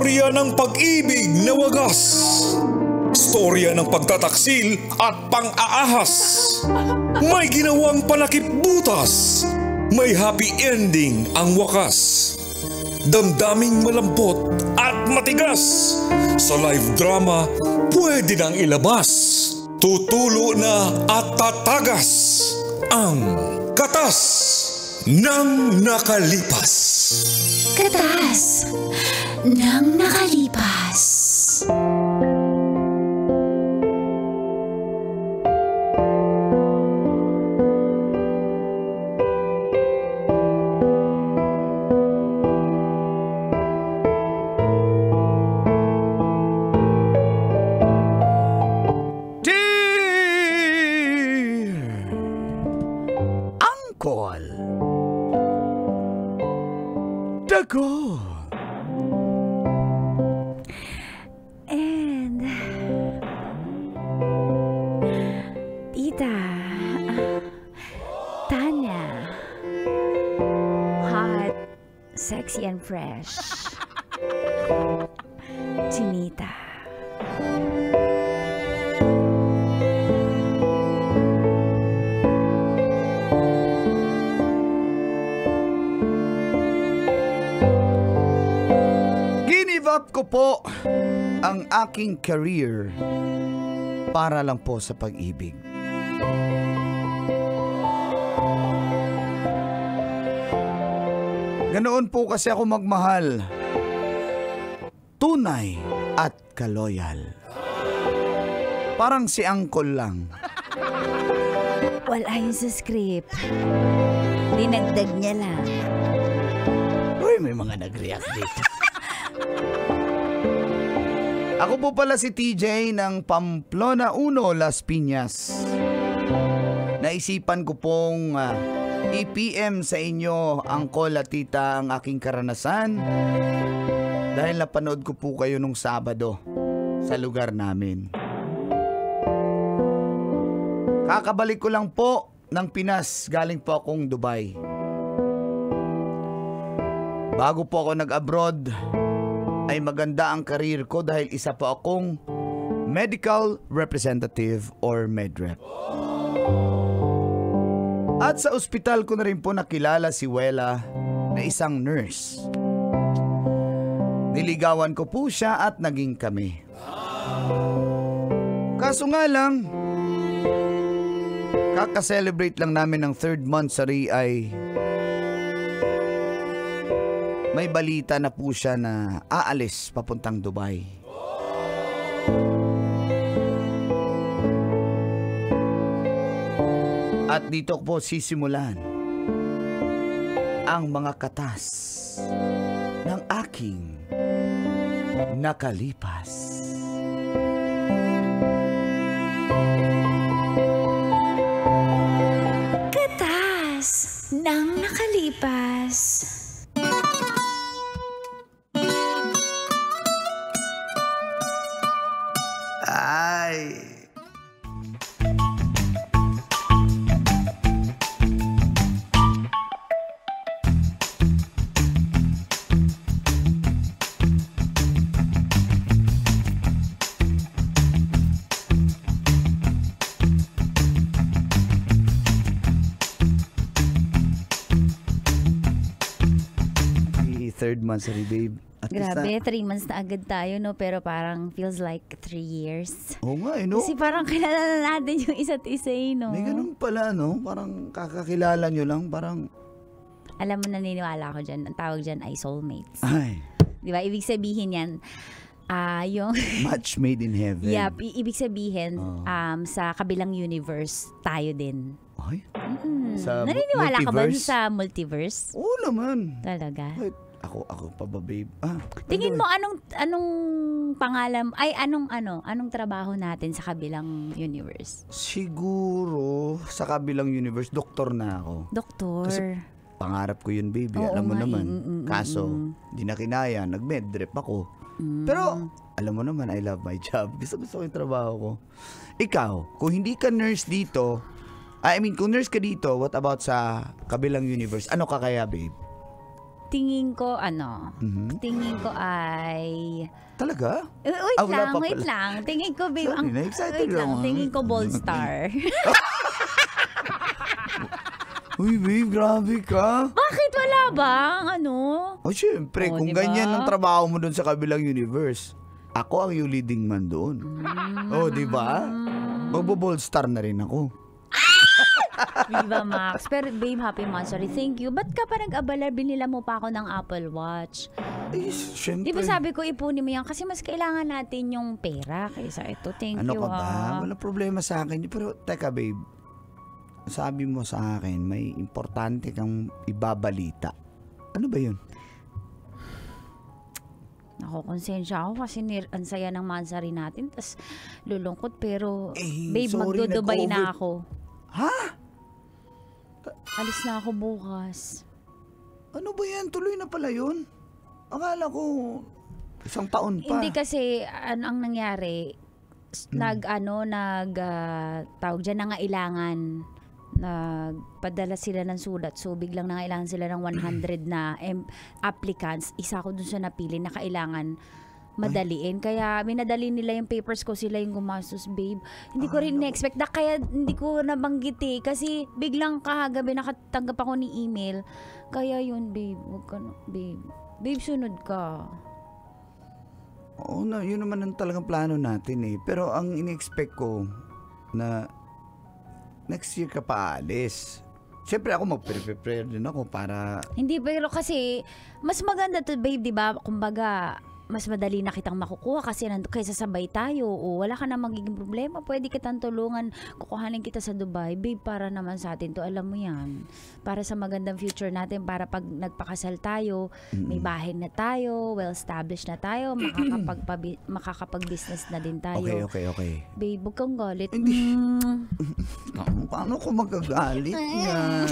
Storya ng pag-ibig na wagas. Storya ng pagtataksil at pang-aahas. May ginawang panakip butas. May happy ending ang wakas. Damdaming malambot at matigas. Sa live drama, pwede nang ilabas. Tutulo na at tatagas. Ang Katas ng Nakalipas. Katas ng Nakalipas. Dako. And Tita Tanya, hot, sexy and fresh. Chinita. Up ko po ang aking career para lang po sa pag-ibig. Ganoon po kasi ako magmahal. Tunay at kaloyal. Parang si Uncle lang. Wala yun sa script. Dinagdag niya lang. Uy, may mga nag-react dito. Ako po pala si TJ ng Pamplona 1, Las Piñas. Naisipan ko pong i-PM sa inyo, Uncle at Tita, ang aking karanasan dahil napanood ko po kayo nung Sabado sa lugar namin. Kakabalik ko lang po ng Pinas, galing po akong Dubai. Bago po ako nag-abroad, ay maganda ang karir ko dahil isa po akong medical representative or medrep. At sa ospital ko na rin po nakilala si Wela na isang nurse. Niligawan ko po siya at naging kami. Kaso nga lang, kaka-celebrate lang namin ng 3rd monthsary ay may balita na po siya na aalis papuntang Dubai. At dito po sisimulan ang mga katas ng aking nakalipas. Katas ng Nakalipas. Ay. Third monthsary, babe. At Grabe, 3 months na agad tayo, no? Pero parang feels like 3 years. Oo nga, no? Kasi parang kilala na natin yung isa't isa, no? May ganun pala, no? Parang kakakilala nyo lang, parang... Alam mo, naniniwala ako dyan. Ang tawag dyan ay soulmates. Ay. Di ba? Ibig sabihin yan, yung... Match made in heaven. Yep, ibig sabihin, sa kabilang universe, tayo din. Ay? Sa naniniwala multiverse? ka ba sa multiverse? Oo naman. Talaga? Wait, ako pa ba, babe? Tingin mo anong pangalan, anong trabaho natin sa kabilang universe? Siguro sa kabilang universe, doktor na ako. Doktor. Kasi pangarap ko yun, baby. Oo, alam mo nga, naman. Kaso, di na kinaya. Nag-medrep ako. Pero, alam mo naman, I love my job. Gusto ko yung trabaho ko. Ikaw, kung hindi ka nurse dito, kung nurse ka dito, what about sa kabilang universe? Ano ka kaya, babe? tingin ko Mhm. tingin ko ay Talaga? wait Ah, wala lang, pa wait pala. lang. Tingin ko, babe, Sorry, na-excited wait lang. ako. Tingin ko Bold Star. Uy, babe, grabe ka. Bakit wala ba? O, syempre, Oh, kung diba? ganyan ang trabaho mo doon sa kabilang universe, ako ang yung leading man doon. Oh, di ba? Magbo-bold star na rin ako. Viva Max. Pero babe, happy monthsary. Thank you. Ba't ka pa nag-abala? Binila mo pa ako ng Apple Watch. Ay, syempre. Di ba sabi ko ipunin mo yan? Kasi mas kailangan natin yung pera kaysa ito. Thank Ano you, ka ba? Wala problema sa akin. Pero, teka, babe. Sabi mo sa akin, may importante kang ibabalita. Ano ba yun? Ako, konsensya ako kasi ang saya ng monthsary natin. Tapos lulungkot. Pero, babe, sorry, magdo-Dubai na nag-over- ako. Ha? Alis na ako bukas. Ano ba yan? Tuloy na pala yun? Akala ko, isang taon pa. Hindi kasi, ang nangyari, tawag dyan, nangailangan. Nagpadala sila ng sulat. So, biglang nangailangan sila ng 100 na applicants. Isa ko dun sa napili na kailangan madaliin. Kaya minadali nila yung papers ko, sila yung gumastos, babe. Hindi ko rin na-expect. Kaya hindi ko nabanggit kasi biglang kahagabi nakatanggap ako ni email. Kaya yun, babe. Huwag ka na, babe. Babe, sunod ka. Oo na, yun naman ang talagang plano natin eh. Pero ang ini-expect ko na next year ka pa aalis. Siyempre ako mag-prepare din ako para... Hindi, pero kasi mas maganda to, babe, di ba? Kumbaga, mas madali na kitang makukuha kasi kaysa sabay tayo o wala ka na magiging problema, pwede kitang tulungan, kukuhanin kita sa Dubai, babe, para naman sa atin to, alam mo yan, para sa magandang future natin, para pag nagpakasal tayo, may bahay na tayo, well established na tayo, makakapag-business na din tayo. Okay. Babe, huwag kang galit. Paano ko magagalit yan?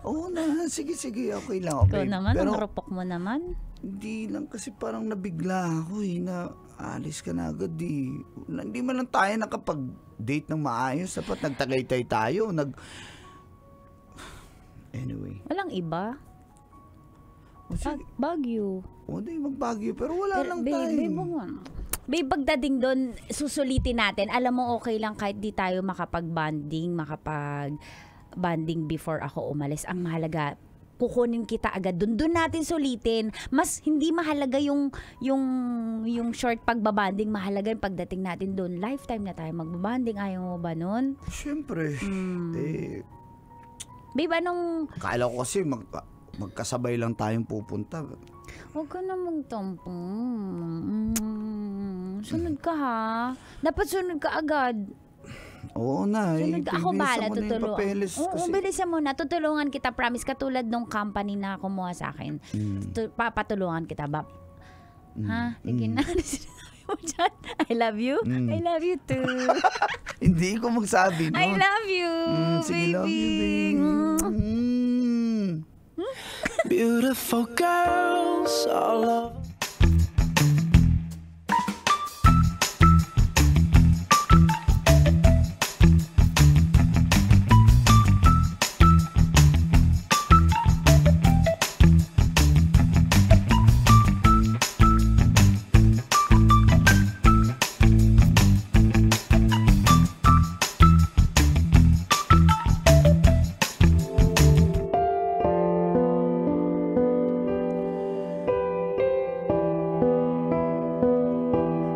Oo na, sige, okay lang. Ikaw Okay. naman, Pero ang rupok mo naman. hindi lang kasi parang nabigla ako na alis ka na agad eh. Hindi man lang tayo nakapag-date ng maayos. Dapat nagtagaytay tayo. Anyway. Walang iba. O sige, Baguio. di magbagyo. Pero wala lang babe, tayo. Babe, pagdating doon, susulitin natin. Alam mo, okay lang kahit di tayo makapag-bonding before ako umalis. Ang mahalaga, kukunin kita agad doon. Doon natin sulitin. Mas hindi mahalaga yung short pagbabanding. Mahalaga yung pagdating natin doon. Lifetime na tayo magbabanding. Ayaw mo ba nun? Siyempre. Babe, anong... Kala ko kasi magkasabay lang tayong pupunta. Huwag ka na magtampo. Sunod ka ha. Dapat sunod ka agad. Oo na. Sunod ka. Ako bala, tutulungan. Kasi... bilisan mo na. Tutulungan kita, promise. Katulad nung company na kumuha sa akin. Papatulungan kita, ba? Ha? Sige na. I love you. I love you too. Hindi ko magsabi nun. I love you, Sige, baby. love you, baby. Beautiful girls all over.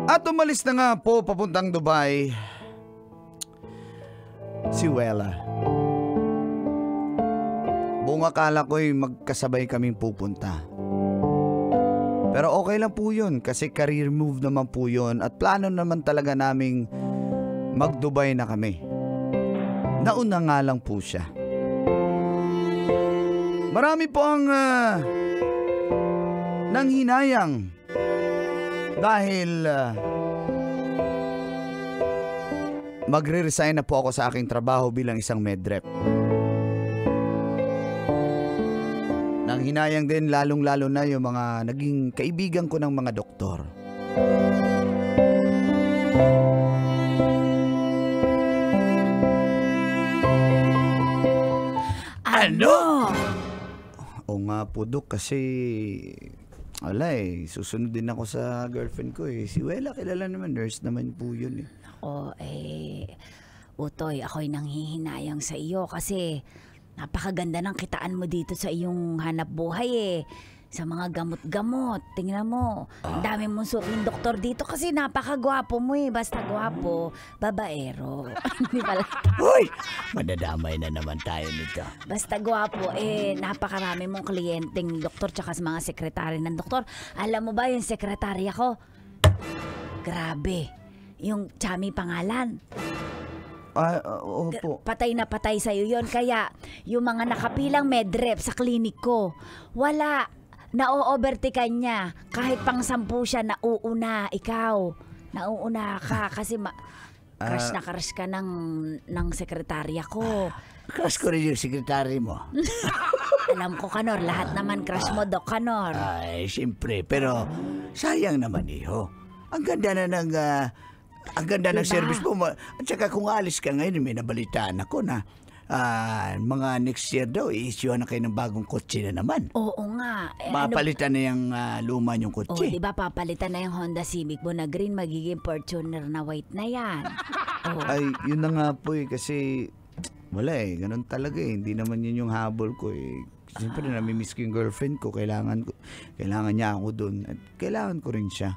At umalis na nga po papuntang Dubai si Wella. Buong akala ko'y magkasabay kaming pupunta. Pero okay lang po yun kasi career move naman po yun at plano naman talaga naming mag-Dubai na kami. Nauna nga lang po siya. Marami po ang nanghinayang dahil magre-resign na po ako sa aking trabaho bilang isang medrep. Nanghinayang din lalong-lalo na yung mga naging kaibigan ko ng mga doktor. Ano? Oo nga po, Dok, kasi wala susunod din ako sa girlfriend ko Si Wela, kilala naman, nurse naman po yun Utoy, ako'y nanghihinayang sa iyo kasi napakaganda ng kitaan mo dito sa iyong hanap buhay Sa mga gamot-gamot. Tingnan mo. Ang dami mong suking doktor dito kasi napakagwapo mo Basta gwapo, babaero. Hindi pala. Hoy! Madadamay na naman tayo nito. Basta gwapo, napakarami mong kliyenteng doktor tsaka sa mga sekretary ng doktor. Alam mo ba yung sekretarya ko? Grabe. Yung Chami pangalan. Opo. Patay na patay sa'yo yon. Kaya yung mga nakapilang medrep sa klinik ko, wala. Na-overtikan niya. Kahit pang 10 siya, nauuna. Ikaw, nauuna ka kasi crush na crush ka ng sekretarya ko. Crush ko rin yung sekretary mo. Alam ko, Kanor, lahat naman crush mo, Doc Kanor. Ay, siyempre. Pero sayang naman, Iho. Ang ganda na ng... ang ganda ng service mo. At saka kung alis ka ngayon, may nabalitaan ako na mga next year daw, i-issue na kayo ng bagong kotse na naman. Oo nga. Mapalitan na yung luma yung kotse. Diba papalitan na yung Honda Civic mo na green, magiging Fortuner na white na yan. Ay, yun na nga po kasi wala ganun talaga Hindi naman yun yung habol ko Siyempre namimiss ko yung girlfriend ko. Kailangan niya ako dun. At kailangan ko rin siya.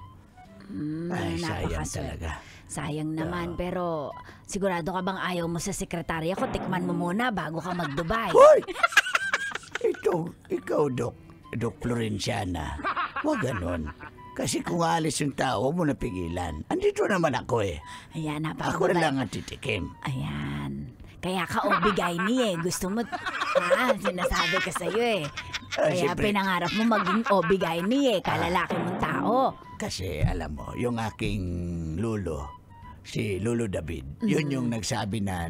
Ay, sayang talaga. Sayang naman, pero sigurado ka bang ayaw mo sa sekretarya ko? Tikman mo muna bago ka mag-Dubai. Hoy! Ikaw, Doc Florenciana. Huwag ganon. Kasi kung alis yung tao mo napigilan. Andito naman ako Ayan, Ako na lang ang titikim. Ayan. Kaya ka obigay Gusto mo, sinasabi ka sa'yo Kaya siyempre. pinangarap mo maging obigay kalalaki mong tao. Kasi alam mo, yung aking lolo, si Lolo David, yun yung nagsabi na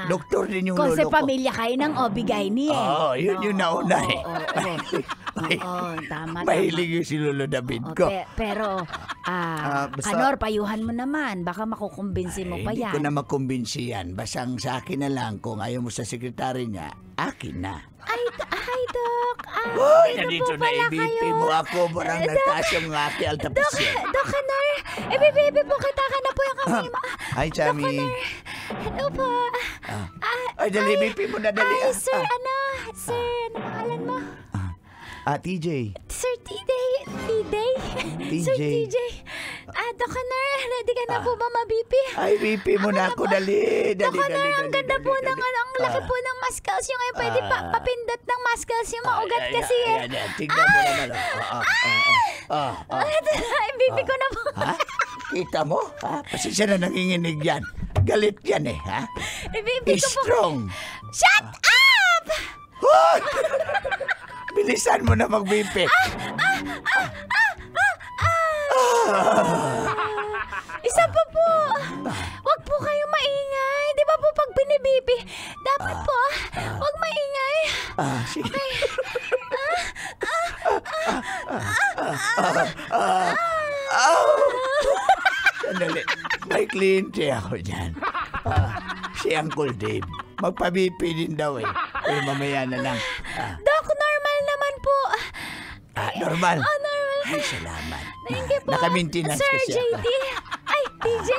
doktor din yung lolo ko. Kasi pamilya kayo ng obigay Oo, yun yung nauna Oo, tama. Mahilig yung si Lolo David ko. Pero, Kanor, payuhan mo naman. Baka makukumbinsi mo pa yan. Hindi ko na makumbinsi yan. Basang sa akin na lang kung ayaw mo sa sekretary niya, akin na. Ay, Doc. Uy, nandito na EBP mo ako. Parang nagtaas yung aking altapisyon. Doc Kanor, EBP po kita ka na po yung kamay mo. Hi, Chami. Hello po. Ay, dali, EBP mo na dali. Sir, ano pangalan mo? TJ. Sir TJ. Sir TJ. Doc Kanor, ready ka na po ba ma-BP? Ay, BP mo na ako. Dali. Doc Kanor, ang ganda po ng ang laki po ng muscles. Yung ngayon pwede papindot ng muscles. Yung maugat kasi Tignan mo naman. Ito na, BP ko na po. Ha? Kita mo? Pasensya na nanginginig yan. Galit yan ha? BP ko po. Strong. Shut up! Bilisan mo na mag-BP. Isa pa po. Wag po kayo maingay. Di ba po pag binibibi, dapat po, wag maingay. Sige. Sandali. May kliyente ako dyan. Si Uncle Dave. Magpa-BP din daw mamaya na lang. Doc, normal naman po. Normal? Normal. Ay, salamat. Thank you po. Naka-maintenance Sir kasi JD. Ay, TJ.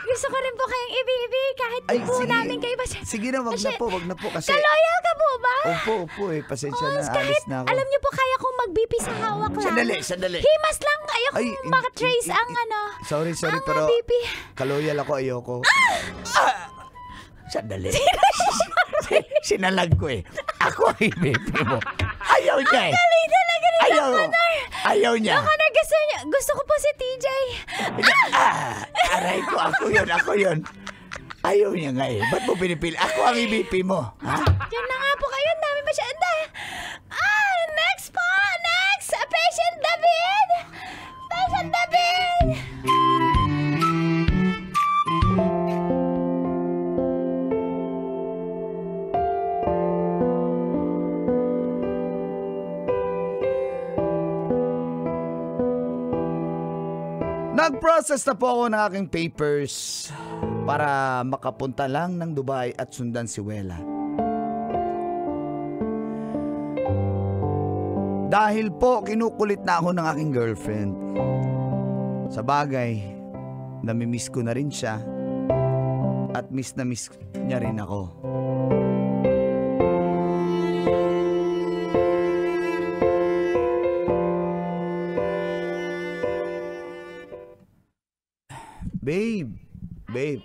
Gusto ko rin po kayong ibibi kahit po namin kayo. Sige na, wag na po kasi... Kaloyal ka po ba? Opo, pasensya na, Kahit, alis na ako. alam niyo po, kaya kong mag-BP sa hawak lang. Sandali. Himas lang kayo kung makatrace ang Sorry, ang pero BP. kaloyal ako, ayoko. Sandali. Sinalag ko Ako ang ibip mo. Ayaw niya Galing talaga rin, Ayaw. Doc Honor. Ayaw niya. Doc Honor, gusto ko po si TJ. Aray ko, ako yun. Ayaw niya nga Ba't mo pinipili? Ako ang ibip mo. Ha? Yan na nga po kayo. Ang dami masyanda. Next po. Next. Patient David. Patient David. Nag-process na po ako ng aking papers para makapunta lang ng Dubai at sundan si Wela. Dahil po kinukulit na ako ng aking girlfriend. Sa bagay, namimiss ko na rin siya at miss na miss niya rin ako. Babe.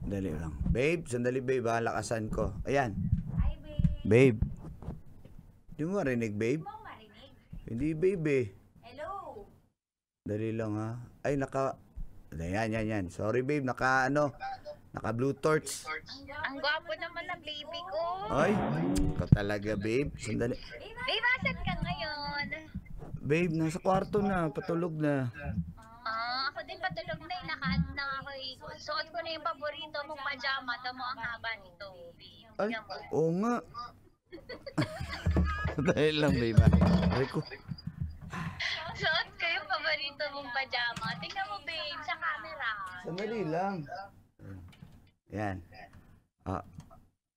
Dali lang. Babe, sandali babe ha, lakasan ko. Ayan. Hi, babe. Babe. Di mo marinig, babe? Hindi mo marinig. Hindi, babe eh. Hello. Dali lang ha. Ay, yan. Sorry, babe. Naka Bluetooth. Ang gwapo naman ng baby ko. Ay, ikaw talaga, babe. Sandali. Babe, asan ka ngayon? Babe, nasa kwarto na. Patulog na. Ako din patulog na eh. Nakaano na ako eh. Suot ko na yung paborito mong pajama. Tamo ang haba nito, babe. Ay, Tingnan mo. oo nga. Dahil lang, babe. Ay ko. Suot ko yung paborito mong pajama. Tingnan mo, babe, sa camera. Sandali lang. Ayan.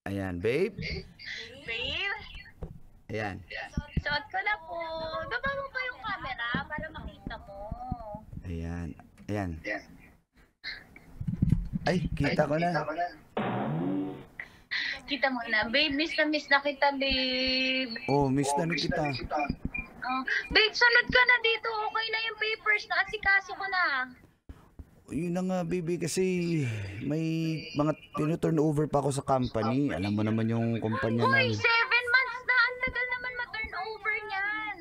Ayan, babe. Babe, Ayan. suot ko na po. Baba mo pa yung camera para makita mo. Ayan. Ay, kita ko na. Kita mo na, babe. Miss na kita, babe. Oh, miss na rin kita. Babe, sunod ka na dito. Okay na yung papers na. Asikaso ko na. Yun na nga, baby, kasi may mga tinuturn over pa ako sa company. Alam mo naman yung kumpanya Uy, namin. 7 months na. Ang tagal naman ma-turn over niyan.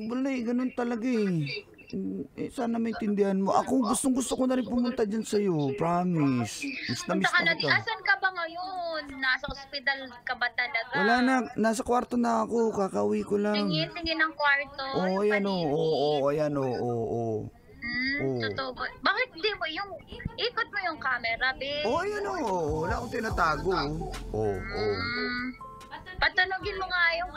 Wala ganun talaga eh. Sana maintindihan mo. Ako, gustong-gusto ko na rin pumunta dyan sa'yo. Promise. Miss na Punta miss ka na na. kita. Asan ka ba ngayon? Nasa ospital ka ba talaga? Wala na. Nasa kwarto na ako. Kakauwi ko lang. Tingin ng kwarto. Oo, ayan o. Oo, ayan o. Oo. Oo. Totoo ba? Bakit di mo yung... Ikot mo yung camera, babe. Oo, ayan o. Wala akong tinatago. Oo. Patunogin mo nga yung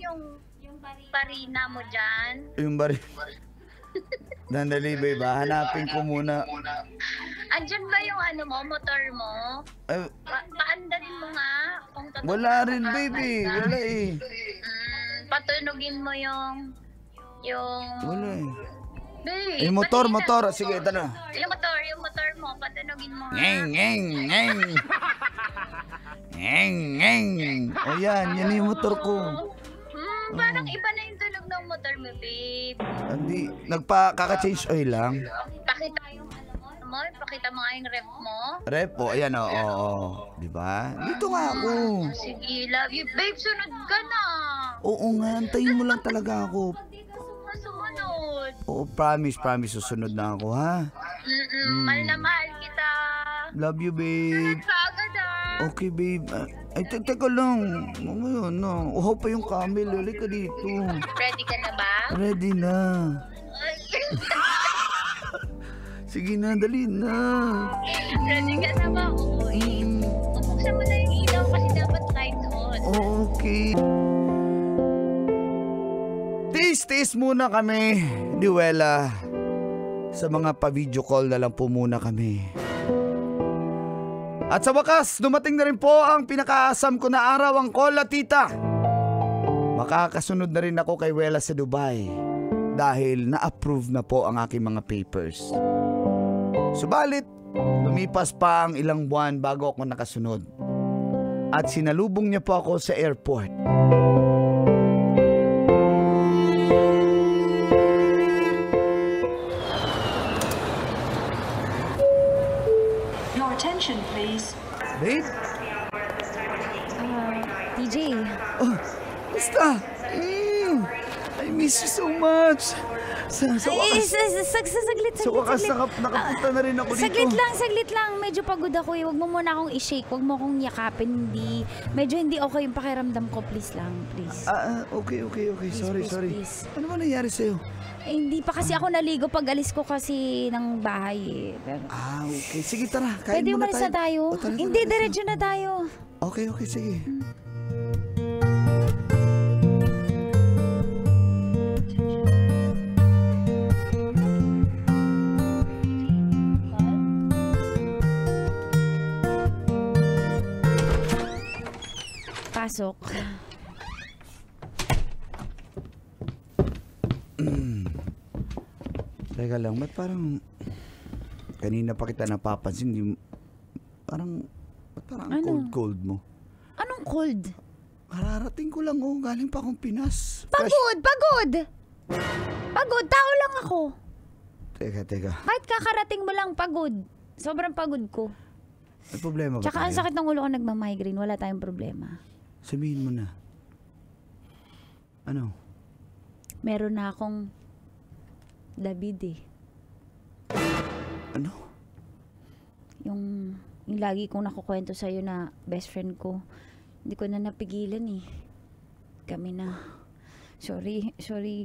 yung parina mo dyan. Yung bari. Dandali, babe. Hanapin ko muna. Andyan ba yung motor mo? Ay, Paandarin mo nga. Kung totoo wala ka rin, ba baby. talaga. Wala eh. Patunogin mo yung... Wala eh. Babe, Eh, motor. patingin Sige, ito na. na. Yung motor mo. Patunogin mo nga. Ngeng. O yan yung motor ko. Parang iba na yung tunog ng motor mo, babe. Hindi, nagpa-kaka-change oil lang. Pakita pakita mo nga yung rep mo. Rep, ayan o. Di ba? Dito nga ako. Sige, love you. Babe, sunod ka na. Oo nga, antayin mo lang talaga ako. Sumunod. Oo, promise, susunod na ako, ha? Mahal na mahal kita. Love you, babe. Sagad Okay, babe. Ay, teka lang. Ngayon, no. Uhaw pa yung camel. Halika dito. Ready ka na ba? Ready na. Sige na, dali na. Ready ka na ba? Uy. Buksan mo na yung ilaw kasi dapat lights on. Okay. Tiis muna kami, Diwela. Sa mga pa-video call na lang po muna kami. At sa wakas, dumating na rin po ang pinakaasam ko na araw, ang Kola Tita. Makakasunod na rin ako kay Wela sa Dubai dahil na-approve na po ang aking mga papers. Subalit, lumipas pa ang ilang buwan bago ako nakasunod. At sinalubong niya po ako sa airport. Your attention, please. Babe? TJ. Oh, basta. I miss you so much. Sa wakas, Saglit. sa wakas nakapunta na rin ako dito. Saglit lang. Medyo pagod ako eh. Huwag mo muna akong i-shake. Huwag mo akong yakapin. Medyo hindi okay yung pakiramdam ko. Please lang, please. Okay. Sorry. Please. Ano ba nangyari sa'yo? Hindi pa kasi ako naligo pag alis ko kasi ng bahay eh. Okay. Sige, tara. Kain Pwede muna umalis na tayo? O, tara, Hindi, alis diretso na tayo. Okay, sige. Pasok. Teka lang, ba't parang kanina pa kita napapansin, ba't parang Ano? cold mo? Anong cold? Kararating ko lang, galing pa akong Pinas. Pagod! Pagod, tao lang ako. Teka. Kahit kakarating mo lang, pagod. Sobrang pagod ko. May problema ba Tsaka ang tayo? sakit ng ulo ko nagmamigraine, wala tayong problema. Sabihin mo na. Ano? Meron na akong David eh. Ano? Yung lagi kong nakukwento sa'yo na best friend ko. Hindi ko na napigilan eh. Kami na. Sorry.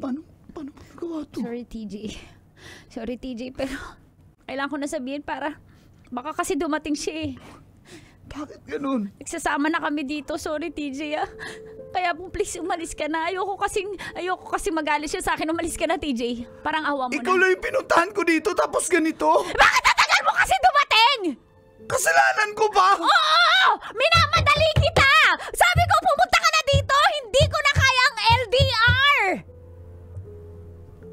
Paano nagawa to? Sorry, TJ. Sorry, TJ, pero kailangan ko na sabihin para baka kasi dumating siya eh. Bakit ganun? Nagsasama na kami dito. Sorry, TJ ah. Kaya po please umalis ka na. Ayoko kasi magalit siya sa akin. Umalis ka na, TJ. Parang awa mo Ikaw na. lang yung pinuntahan ko dito tapos ganito? Bakit tatagal mo kasi dumating? Kasalanan ko ba? Oo! Minamadali kita! Sabi ko pumunta ka na dito. Hindi ko na kaya ang LDR.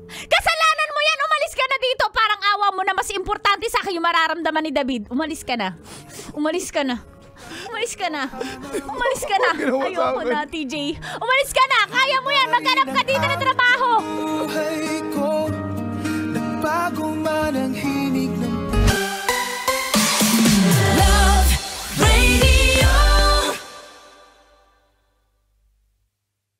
Kasalanan mo yan. Umalis ka na dito. Parang awa mo na. Mas importante sa akin yung mararamdaman ni David. Umalis ka na. Umalis ka na. Umalis ka na. Umalis ka na. Ginawa sa Ayoko akin. na, TJ. Umalis ka na. Kaya mo yan. Maghanap ka dito ng trabaho. Hey, cold.